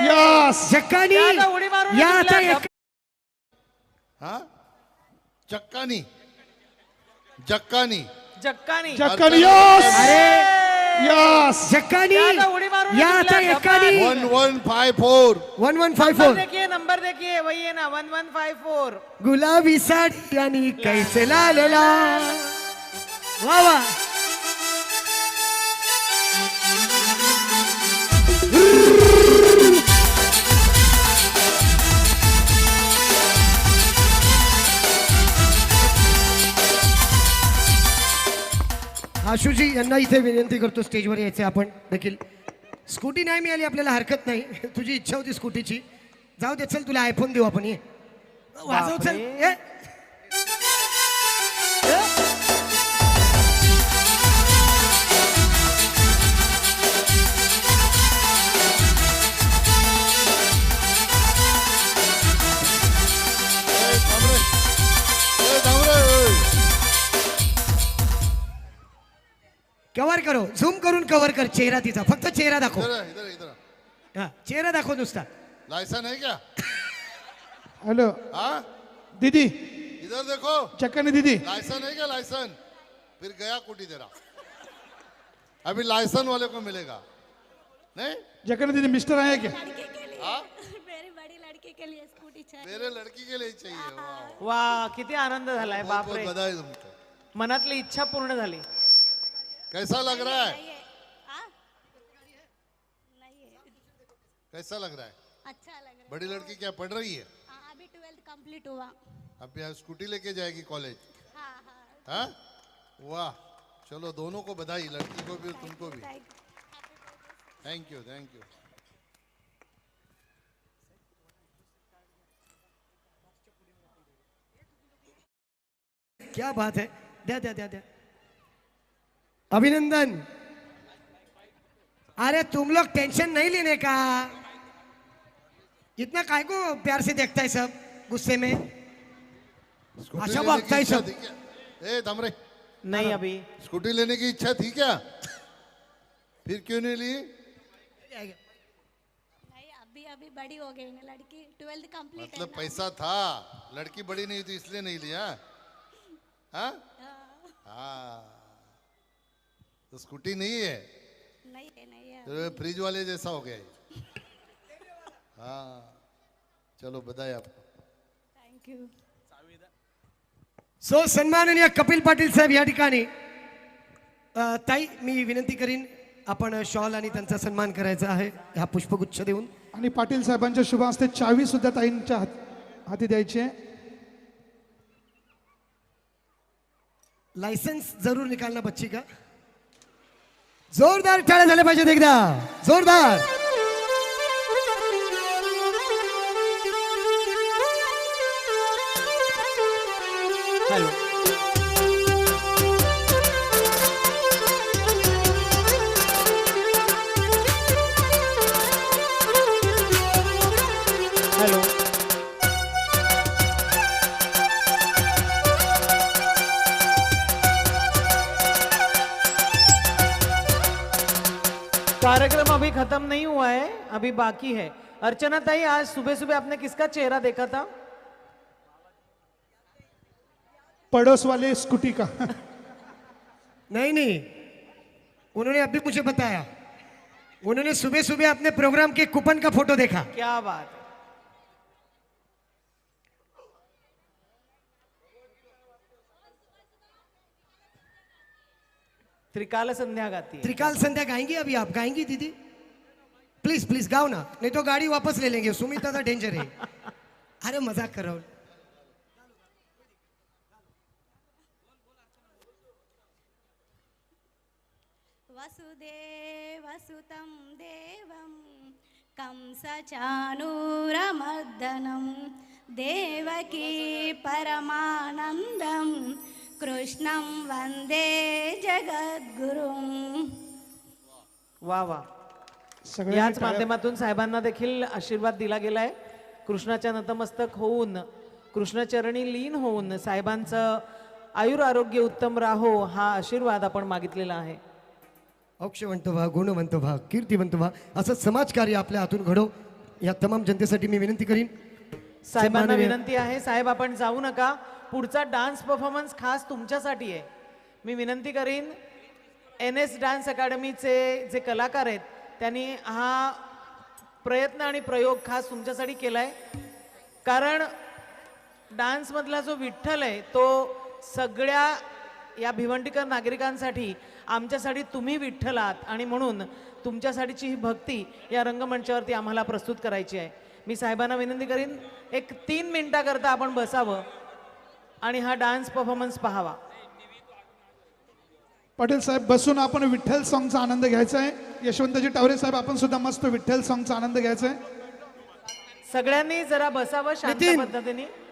Yes जक्कानी त्याला उडी मारून याचा जिंकला. एक हा चक्कानी जक्कानी जक्कानी जक्कानी यस अरे यस जक्कानी त्याला उडी मारून याचा जिंकला. एकानी 1154 नंबर 1154 देखिए, नंबर देखिए, वही है ना 1154. गुलाबी साडी आणि कैसे लालेला वा वा आशुजी यांना इथे विनंती करतो स्टेजवर यायचे आपण देखील. स्कूटी नाही मिळाली आपल्याला हरकत नाही, तुझी इच्छा होती स्कूटीची. जाऊ दे, चल तुला आयफोन देऊ आपण. ये वाजव चल. बापरे. ये कव्हर करो, झूम करून कव्हर कर चेहरा तिचा. फक्त चेहरा दाखव. इधर इधर इधर हा चेहरा दाखव नुसता. लाइसेंस है क्या? हेलो हाँ दीदी इधर देखो जक्कानी दीदी लाइसेंस है क्या? लाइसेंस फिर गया कुटी तेरा. अभी लाइसेंस वाले को मिलेगा नहीं. जक्कानी दीदी मिस्टर आए क्या? लड़के के लिए हाँ? मेरी बड़ी लड़की के लिए स्कूटी चाहिए. मेरे लड़की के लिए चाहिए. वाह वा, किती आनंद झालाय. बहुत बहुत बापरे, बधाई तुमको. मनातली इच्छा पूर्ण झाली. कैसा लग रहा है? चाहिए. हाँ? नहीं है. कैसा लग रहा है? अच्छा लग रहा है. बड़ी लड़की क्या पढ़ रही है? हाँ, अभी 12th कंप्लीट हुआ. अब यहाँ स्कूटी लेके जाएगी कॉलेज. हाँ हाँ. हाँ वाह चलो दोनों को बधाई, लड़की को भी और तुमको भी. Thank you thank you. क्या बात है. द्या द्या द्या द्या. अभिनंदन. अरे तुम लोग टेंशन नहीं लेने का. इतना काय को प्यार से देखता है सब गुस्से में. स्कूटी अच्छा लेने भागता की है इच्छा सब. थी क्या? ए दमरे नाही अभी स्कूटी लेने की इच्छा थी क्या? फिर क्यों नहीं ली? नहीं, अभी अभी बड़ी हो गई ना लड़की. 12th कंप्लीट है मतलब ना. पैसा था, लड़की बड़ी नहीं थी इसलिए नहीं लिया. हाँ हाँ तो स्कूटी नहीं है नहीं है नहीं है. तो फ्रिज वाले जैसा हो गया ये. हाँ चलो बधाई आपको. Thank you. सो सन्माननीय कपिल पाटील साहेब या ठिकाणी. ताई मी विनंती करीन आपण शॉल आणि त्यांचा सन्मान करायचा आहे हा पुष्पगुच्छ देऊन. आणि पाटील साहेबांच्या शुभ हस्ते चावी सुद्धा ताईंच्या हाती द्यायची आहे. लायसेन्स जरूर निकालना बच्ची का. जोरदार टाळ्या झाल्या पाहिजेत एकदा. जोरदार. हॅलो. हॅलो. कार्यक्रम अभी खत्म नहीं हुआ है, अभी बाकी है. अर्चना ताई, आज सुबह सुबह आपने किसका चेहरा देखा था? पड़ोस वाले स्कूटी का. नहीं नहीं, उन्होंने अभी मुझे बताया. उन्होंने सुबह सुबह अपने प्रोग्राम के कूपन का फोटो देखा. क्या बात है. त्रिकाल संध्या गाती है. त्रिकाल संध्या गाएंगी अभी आप? गाएंगी दीदी? प्लीज प्लीज गाओ ना, नहीं तो गाड़ी वापस ले लेंगे. सुमिता का डेंजर है. अरे मजाक कर रहा हूं. वसुदेवसुतं देवं कंसचाणूरमर्दनं देवकी परमानन्दं कृष्णं वन्दे जगद्गुरुं. वा वा. सगळ्यांनी याच टाळ्या- माध्यमातून साहेबांना देखील आशीर्वाद दिला गेलाय. कृष्णाच्या नतमस्तक होऊन, कृष्णचरणी लीन होऊन साहेबांचं आयुर आरोग्य उत्तम राहो हा आशीर्वाद आपण मागितलेला आहे. अक्षवंत व्हा, गुणवंत व्हा, कीर्तिवंत व्हा, असं समाजकार्य आपल्या हातून घडो. या तमाम जनतेसाठी मी विनंती करीन साहेबांना सन्माननीय- विनंती आहे, साहेब आपण जाऊ नका, पुढचा डान्स परफॉर्मन्स खास तुमच्यासाठी आहे. मी विनंती करीन NS डान्स अकॅडमीचे जे कलाकार आहेत त्यांनी हा प्रयत्न आणि प्रयोग खास तुमच्यासाठी केलाय. कारण डान्समधला जो विठ्ठल आहे तो सगळ्या या भिवंडीकर नागरिकांसाठी, आमच्यासाठी तुम्ही विठ्ठल आहात आणि म्हणून तुमच्यासाठीची ही भक्ती या रंगमंचावरती आम्हाला प्रस्तुत करायची आहे. मी साहेबांना विनंती करीन एक 3 मिनिटाकरता आपण बसावं आणि हा डान्स परफॉर्मन्स पाहावा. पाटील साहेब बसून आपण विठ्ठल सॉंगचा आनंद घ्यायचा आहे. यशवंतजी टावरे साहेब आपण सुद्धा मस्त विठ्ठल सॉंगचा आनंद घ्यायचा आहे. सगळ्यांनी जरा बसावं शांत नितीन. पद्धतीने.